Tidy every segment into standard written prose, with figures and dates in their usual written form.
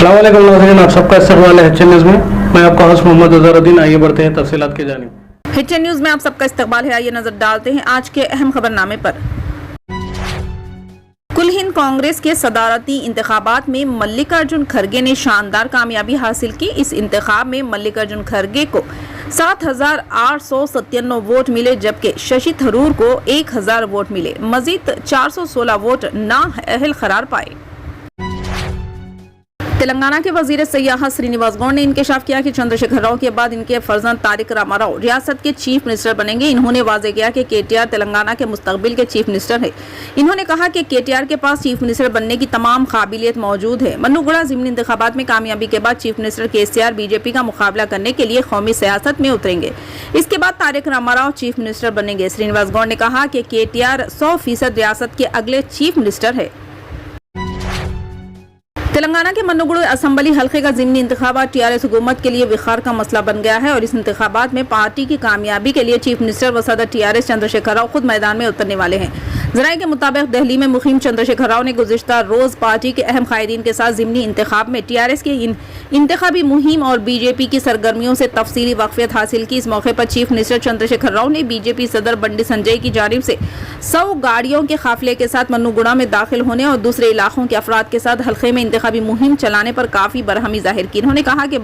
अस्सलाम वालेकुम नाज़रीन, आप सबका इस्तकबाल है एचएन न्यूज़ में। मैं आपका होस्ट मोहम्मद अज़हरुद्दीन। आइए बढ़ते हैं तफसीलात की जानिब। एचएन न्यूज़ में आप सबका इस्तकबाल है। आइए नजर डालते हैं आज के अहम खबरनामे पर। कुल हिंद कांग्रेस के सदारती इंतखाबात में मल्लिकार्जुन खड़गे ने शानदार कामयाबी हासिल की। इस इंतखाब में मल्लिकार्जुन खड़गे को 7,897 वोट मिले, जबकि शशि थरूर को 1,000 वोट मिले। मजीद 416 वोट नाअहल करार पाए। तेलंगाना के वजीर सियाहत श्रीनिवास गौड़ ने इंकशाफ किया कि चंद्रशेखर राव के बाद इनके फर्जंद तारिक रामाराव रियासत के चीफ मिनिस्टर बनेंगे। इन्होंने वाजे किया कि केटीआर तेलंगाना के मुस्तकबिल के चीफ मिनिस्टर है। इन्होंने कहा कि केटीआर के पास चीफ मिनिस्टर बनने की तमाम काबिलियत मौजूद है। मन्नूगुड़ा ज़िमनी इंतखाबात में कामयाबी के बाद चीफ मिनिस्टर केसीआर बीजेपी का मुकाबला करने के लिए कौमी सियासत में उतरेंगे। इसके बाद तारिक रामाराव चीफ मिनिस्टर बनेंगे। श्रीनिवास गौड़ ने कहा कि केटीआर 100% रियासत के अगले चीफ मिनिस्टर है। तेलंगाना के मन्नूगुड़ा असम्बली हल्के का ज़िमनी इंतखाबात टीआरएस हुकूमत के लिए विखार का मसला बन गया है और इस इंतखाबात में पार्टी की कामयाबी के लिए चीफ मिनिस्टर व सदर टीआरएस चंद्रशेखर राव खुद मैदान में उतरने वाले हैं। जराये के मुताबिक दिल्ली में मुखिम चंद्रशेखर राव ने गुज़िश्ता रोज पार्टी के अहम कायदीन के साथ ज़िमनी इंतखाब में टीआरएस की इंतखाबी मुहिम और बीजेपी की सरगर्मियों से तफसीली वाकफियत हासिल की। इस मौके पर चीफ मिनिस्टर चंद्रशेखर राव ने बीजेपी सदर बंडी संजय की जानिब से 100 गाड़ियों के काफिले के साथ मन्नूगुड़ा में दाखिल होने और दूसरे इलाकों के अफराद के साथ हल्के में इंतखाबी मुहिम चलाने पर काफी बरहमी जाहिर की। उन्होंने कहा कि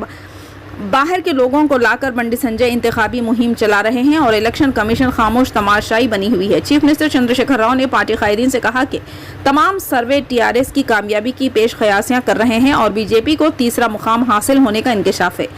बाहर के लोगों को लाकर बंडी संजय इंतखाबी मुहिम चला रहे हैं और इलेक्शन कमीशन खामोश तमाशाई बनी हुई है। चीफ मिनिस्टर चंद्रशेखर राव ने पार्टी कायदीन से कहा कि तमाम सर्वे टीआरएस की कामयाबी की पेश ख्यासियां कर रहे हैं और बीजेपी को तीसरा मुकाम हासिल होने का इंकशाफ है।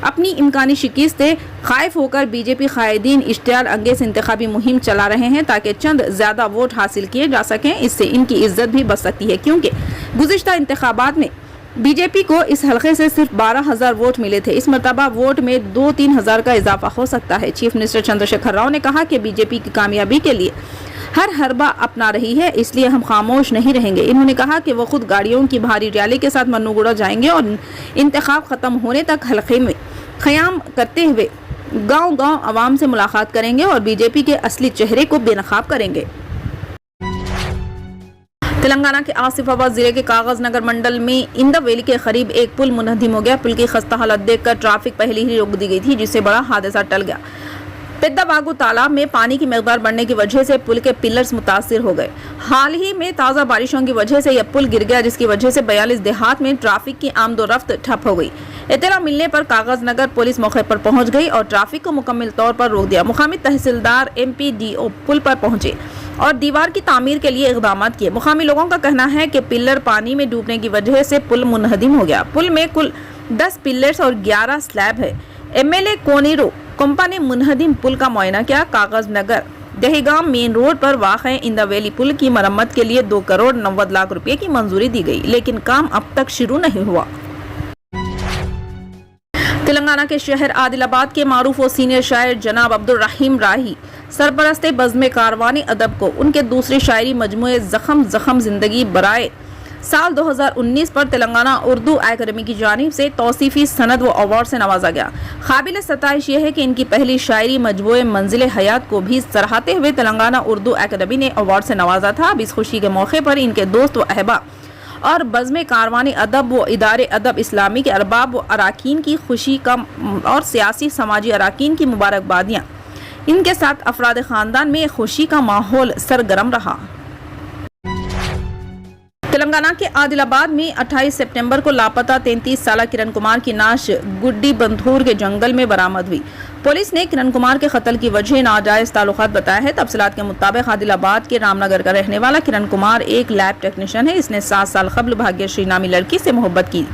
अपनी इम्कानी शिकस्त खाइफ होकर बीजेपी कायदीन इश्तियाल अंगेज इंतखाबी मुहिम चला रहे हैं ताकि चंद ज्यादा वोट हासिल किए जा सकें। इससे इनकी इज्जत भी बच सकती है, क्योंकि गुज़िश्ता इंतखाबात में बीजेपी को इस हल्के से सिर्फ 12,000 वोट मिले थे। इस मरतबा वोट में 2-3 हज़ार का इजाफा हो सकता है। चीफ मिनिस्टर चंद्रशेखर राव ने कहा कि बीजेपी की कामयाबी के लिए हर हरबा अपना रही है, इसलिए हम खामोश नहीं रहेंगे। इन्होंने कहा कि वो खुद गाड़ियों की भारी रैली के साथ मन्नूगुड़ा जाएंगे और इंतखाब खत्म होने तक हल्के में क़याम करते हुए गांव-गांव आवाम से मुलाकात करेंगे और बीजेपी के असली चेहरे को बेनकाब करेंगे। तेलंगाना के आसिफाबाद जिले के कागज नगर मंडल में इंदा वैली के करीब एक पुल मुनहदिम हो गया। पुल की खस्ता हालत देखकर ट्रैफिक पहले ही रोक दी गई थी, जिससे बड़ा हादसा टल गया। पेद्दाबागू तालाब में पानी की मकदार बढ़ने की वजह से पुल के पिलर्स मुतासिर हो गए। हाल ही में ताज़ा बारिशों की वजह से यह पुल गिर गया, जिसकी वजह से 42 देहात में ट्रैफिक की आमदोरफ्त ठप हो गई। इत्तला मिलने पर कागज नगर पुलिस मौके पर पहुंच गई और ट्रैफिक को मुकम्मल तौर पर रोक दिया। मुकामी तहसीलदार MPDO पुल पर पहुंचे और दीवार की तामीर के लिए इक़दाम किए। मुकामी लोगों का कहना है कि पिलर पानी में डूबने की वजह से पुल मुनहदिम हो गया। पुल में कुल 10 पिलर्स और 11 स्लैब है। MLA कोनीरो कंपा ने मुनहदिम पुल का मुआयना किया। कागज नगर दहेगाम मेन रोड पर वाक़ इंदा वैली पुल की मरम्मत के लिए 2 करोड़ 90 लाख रुपए की मंजूरी दी गई, लेकिन काम अब तक शुरू नहीं हुआ। तेलंगाना के शहर आदिलाबाद के मारूफ और सीनियर शायर जनाब अब्दुल रहीम राही सरपरस्ते बज़्म कारवानी अदब को उनके दूसरी शायरी मजमूए ज़ख़म ज़ख़म ज़िंदगी बराए साल 2019 पर तेलंगाना उर्दू अकादमी की जानिब से तौसीफ़ी सनद व अवार्ड से नवाजा गया। काबिल सताइश यह है कि इनकी पहली शायरी मजमूए मंजिल हयात को भी सराहते हुए तेलंगाना उर्दू अकादमी ने अवार्ड से नवाजा था। अब इस खुशी के मौके पर इनके दोस्त व अहबा और बज़्म कारवानी अदब व इदारे अदब इस्लामी के अरबाब व अराकीन की खुशी का और सियासी समाजी अराकीन की मुबारकबादियाँ। इनके साथ अफराद ख़ानदान में खुशी का माहौल सरगर्म रहा। तेलंगाना के आदिलाबाद में 28 सितंबर को लापता 33 साला किरण कुमार की नाश गुड्डी बंधूर के जंगल में बरामद हुई। पुलिस ने किरण कुमार के कत्ल की वजह नाजायज ताल्लुकात बताया है। तफसीलात के मुताबिक आदिलाबाद के रामनगर का रहने वाला किरण कुमार एक लैब टेक्नीशियन है। इसने 7 साल कबल भाग्यश्री नामी लड़की से मोहब्बत की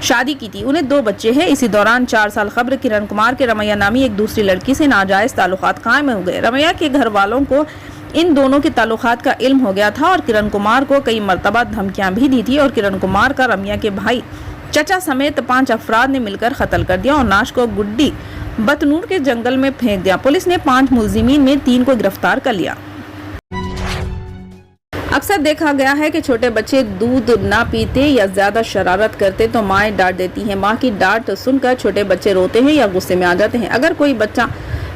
शादी की थी। उन्हें 2 बच्चे हैं। इसी दौरान 4 साल कबल किरण कुमार के रमैया नामी एक दूसरी लड़की से नाजायज ताल्लुकात कायम हो गए। रमैया के घर वालों को इन दोनों के ताल्लुकात का इल्म हो गया था और किरण कुमार को कई मरतबा धमकियां भी दी थी और किरण कुमार का रमैया के भाई चचा समेत 5 अफराद ने मिलकर कत्ल कर दिया और नाश को गुड्डी बतनूर के जंगल में फेंक दिया। पुलिस ने 5 मुलजिमीन में 3 को गिरफ्तार कर लिया। अक्सर देखा गया है कि छोटे बच्चे दूध ना पीते या ज्यादा शरारत करते तो माएं डांट देती हैं। माँ की डांट सुनकर छोटे बच्चे रोते हैं या गुस्से में आ जाते हैं। अगर कोई बच्चा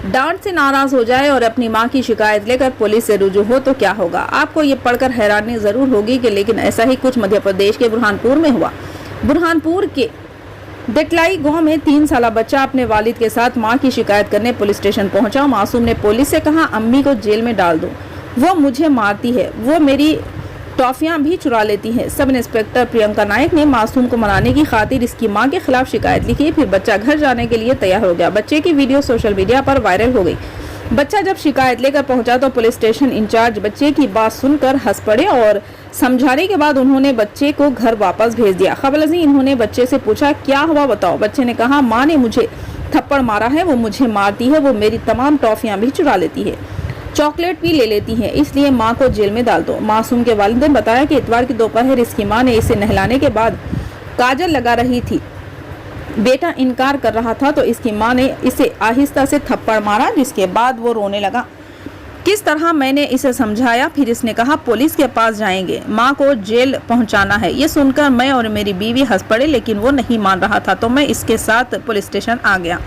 डांट से नाराज हो जाए और अपनी मां की शिकायत लेकर पुलिस से रुजू हो तो क्या होगा। आपको ये पढ़कर हैरानी जरूर होगी कि लेकिन ऐसा ही कुछ मध्य प्रदेश के बुरहानपुर में हुआ। बुरहानपुर के डेटलाई गांव में 3 साल बच्चा अपने वालिद के साथ मां की शिकायत करने पुलिस स्टेशन पहुंचा। मासूम ने पुलिस से कहा, अम्मी को जेल में डाल दो, वो मुझे मारती है, वो मेरी टॉफियां भी चुरा लेती है। सब इंस्पेक्टर प्रियंका नायक ने मासूम को मनाने की खातिर इसकी मां के खिलाफ शिकायत लिखी। फिर बच्चा घर जाने के लिए तैयार हो गया। बच्चे की वीडियो सोशल मीडिया पर वायरल हो गई। बच्चा जब शिकायत लेकर पहुंचा तो पुलिस स्टेशन इंचार्ज बच्चे की बात सुनकर हंस पड़े और समझाने के बाद उन्होंने बच्चे को घर वापस भेज दिया। खबरअज़ी इन्होंने बच्चे से पूछा, क्या हुआ बताओ। बच्चे ने कहा, माँ ने मुझे थप्पड़ मारा है, वो मुझे मारती है, वो मेरी तमाम टॉफियां भी चुरा लेती है, चॉकलेट भी ले लेती है, इसलिए माँ को जेल में डाल दो। मासूम के वालिद ने बताया कि इतवार की दोपहर इसकी माँ ने इसे नहलाने के बाद काजल लगा रही थी। बेटा इनकार कर रहा था तो इसकी माँ ने इसे आहिस्ता से थप्पड़ मारा, जिसके बाद वो रोने लगा। किस तरह मैंने इसे समझाया, फिर इसने कहा पुलिस के पास जाएंगे, माँ को जेल पहुंचाना है। ये सुनकर मैं और मेरी बीवी हंस पड़े, लेकिन वो नहीं मान रहा था तो मैं इसके साथ पुलिस स्टेशन आ गया।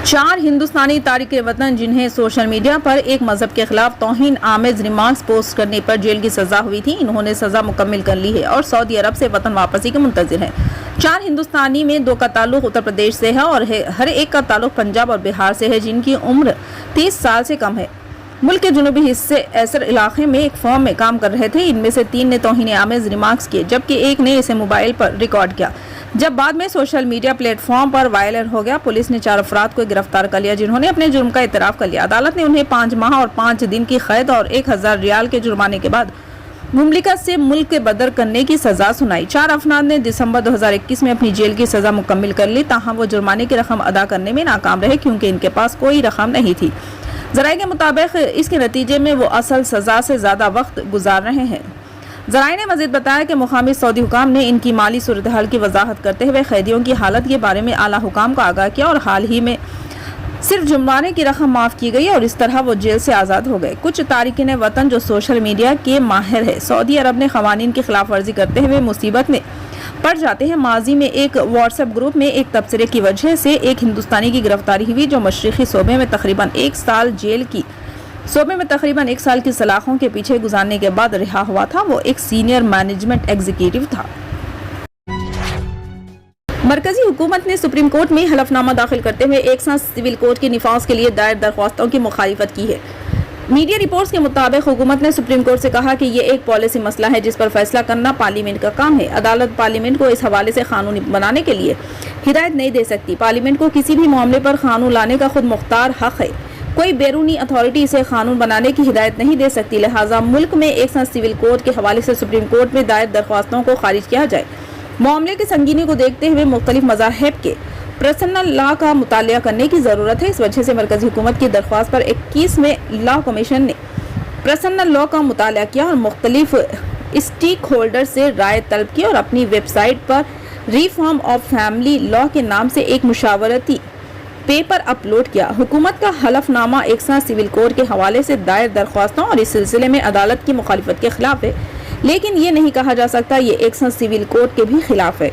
4 हिंदुस्तानी तारिक वतन जिन्हें सोशल मीडिया पर एक मजहब के खिलाफ तौहीन आमेज रिमार्क्स पोस्ट करने पर जेल की सजा हुई थी, इन्होंने सजा मुकम्मिल कर ली है और सऊदी अरब से वतन वापसी के मुंतजिर है। 4 हिंदुस्तानी में 2 का ताल्लुक उत्तर प्रदेश से है और हर एक का ताल्लुक पंजाब और बिहार से है, जिनकी उम्र 30 साल से कम है। मुल्क के जुनूबी हिस्से ऐसर इलाके में एक फर्म में काम कर रहे थे। इनमें से 3 ने तौहीन आमेज रिमार्क्स किए, जबकि एक ने इसे मोबाइल पर रिकॉर्ड किया। जब बाद में सोशल मीडिया प्लेटफॉर्म पर वायरल हो गया, पुलिस ने 4 अफराद को गिरफ्तार कर लिया, जिन्होंने अपने जुर्म का इतराफ कर लिया। अदालत ने उन्हें 5 माह और 5 दिन की कैद और 1000 रियाल के जुर्माने के बाद मुमलिकत से मुल्क के बदर करने की सजा सुनाई। 4 अफराद ने दिसंबर 2021 में अपनी जेल की सजा मुकम्मिल कर ली, ताहम वो जुर्माने की रकम अदा करने में नाकाम रहे क्योंकि इनके पास कोई रकम नहीं थी। ज़राए के मुताबिक इसके नतीजे में वो असल सजा से ज़्यादा वक्त गुजार रहे हैं। ज़राए ने मज़ीद बताया कि मुकामी सऊदी हुकाम ने इनकी माली सूरत हाल की वजाहत करते हुए कैदियों की हालत के बारे में आला हुकाम को आगाह किया और हाल ही में सिर्फ जुर्माने की रकम माफ़ की गई और इस तरह वो जेल से आज़ाद हो गए। कुछ तारिकीन वतन जो सोशल मीडिया के माहिर है, सऊदी अरब ने क़वानीन की खिलाफ वर्जी करते हुए मुसीबत में पड़ जाते हैं। माजी में एक व्हाट्सएप ग्रुप में एक तबसरे की वजह से एक हिंदुस्तानी की गिरफ्तारी हुई, जो मशरिकी सूबे में तकरीबन 1 साल की सलाखों के पीछे गुजारने के बाद रिहा हुआ था। वो एक सीनियर मैनेजमेंट एग्जीक्यूटिव था। मरकजी हुकूमत ने सुप्रीम कोर्ट में हलफनामा दाखिल करते हुए एक साथ सिविल कोड के निफाज के लिए दायर दरख्वास्तों की मुखालिफत की है। मीडिया रिपोर्ट्स के मुताबिक हुकूमत ने सुप्रीम कोर्ट से कहा कि ये एक पॉलिसी मसला है जिस पर फैसला करना पार्लियामेंट का काम है। अदालत पार्लियामेंट को इस हवाले से कानून बनाने के लिए हिदायत नहीं दे सकती। पार्लियामेंट को किसी भी मामले पर कानून लाने का खुद मुख्तार हक है। कोई बैरूनी अथॉरिटी इसे कानून बनाने की हिदायत नहीं दे सकती। लिहाजा मुल्क में एक साथ सिविल कोड के हवाले से सुप्रीम कोर्ट में दायर दरख्वास्तों को खारिज किया जाए। मामले की संगीनी को देखते हुए मुख्तलिफ मज़ाहिब के पर्सनल लॉ का मुतालिया करने की ज़रूरत है। इस वजह से मरकजी हुकूमत की दरख्वास्त पर 21वें लॉ कमीशन ने पर्सनल लॉ का मुतालिया किया और मुख्तलिफ स्टेक होल्डर से राय तलब की और अपनी वेबसाइट पर रिफॉर्म ऑफ फैमिली लॉ के नाम से एक मुशावरती पेपर अपलोड किया। हुकूमत का हलफनामा एक साथ सिविल कोड के हवाले से दायर दरख्वास्तों और इस सिलसिले में अदालत की मुखालिफत के खिलाफ है, लेकिन ये नहीं कहा जा सकता ये एक साथ सिविल कोड के भी खिलाफ है।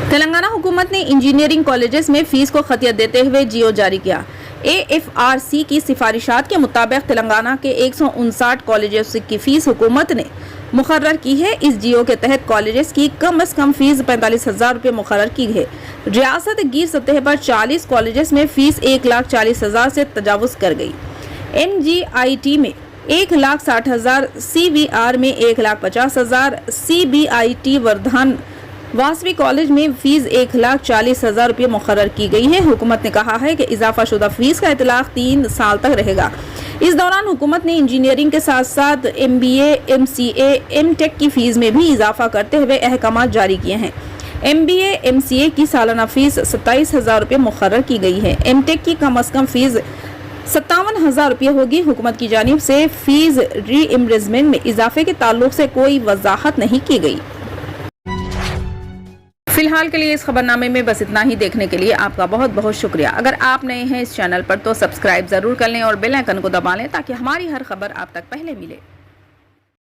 तेलंगाना हुकूमत ने इंजीनियरिंग कॉलेजेस में फीस को खतियत देते हुए जियो जारी किया। AFRC की सिफारिशात के मुताबिक तेलंगाना के 159 कॉलेजेस की फीस हुकूमत ने मुकर्रर की है। इस जियो के तहत कॉलेजेस की कम से कम फीस 45,000 रुपये मुकर्रर की है। रियासत गिर सतह पर 40 कॉलेजेस में फीस 1,40,000 से तजावुज़ कर गई। MGIT में 1,60,000, CVR में 1,50,000, CBIT वर्धान वासवी कॉलेज में फीस 1,40,000 रुपये मुकर्रर की गई है। हुकूमत ने कहा है कि इजाफा शुदा फीस का इतलाक 3 साल तक रहेगा। इस दौरान हुकूमत ने इंजीनियरिंग के साथ साथ MBA, MCA, MTech की फीस में भी इजाफा करते हुए अहकाम जारी किए हैं। MBA, MCA की सालाना फीस 27,000 रुपये मुकर्रर की गई है। MTech की कम अज़ कम फीस 57,000 रुपये होगी। हुकूमत की जानिब से फीस रीइम्बर्समेंट में इजाफे के ताल्लुक से कोई वजाहत नहीं की गई। फिलहाल के लिए इस खबरनामे में बस इतना ही। देखने के लिए आपका बहुत बहुत शुक्रिया। अगर आप नए हैं इस चैनल पर तो सब्सक्राइब ज़रूर कर लें और बेल आइकन को दबा लें ताकि हमारी हर खबर आप तक पहले मिले।